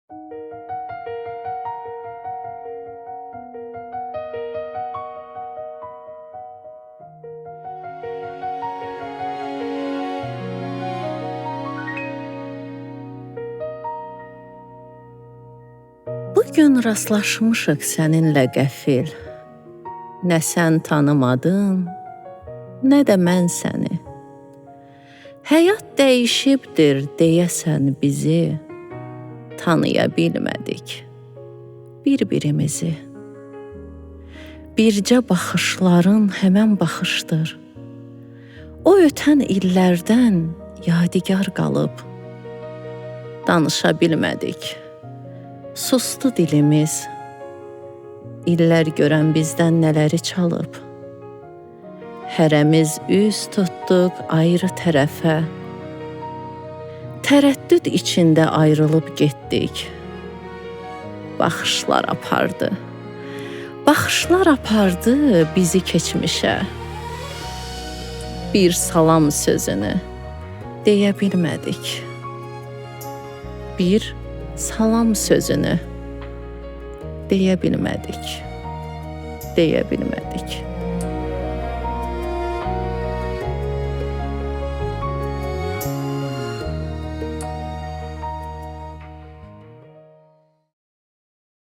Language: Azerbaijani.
Bugün rastlaşmışıq səninlə qəfil. Nə sən tanımadın, nə də mən səni. Həyat dəyişibdir deyəsən bizi, tanıya bilmədik bir-birimizi. Bircə baxışların həmən baxışdır. O ötən illərdən yadigar qalıb. Danışa bilmədik. Sustu dilimiz. İllər görən bizdən nələri çalıb. Hərəmiz üz tutduq ayrı tərəfə. Tərəddüd içində ayrılıb getdik. Baxışlar apardı. Baxışlar apardı bizi keçmişə. Bir salam sözünü deyə bilmədik. Bir salam sözünü deyə bilmədik. Deyə bilmədik.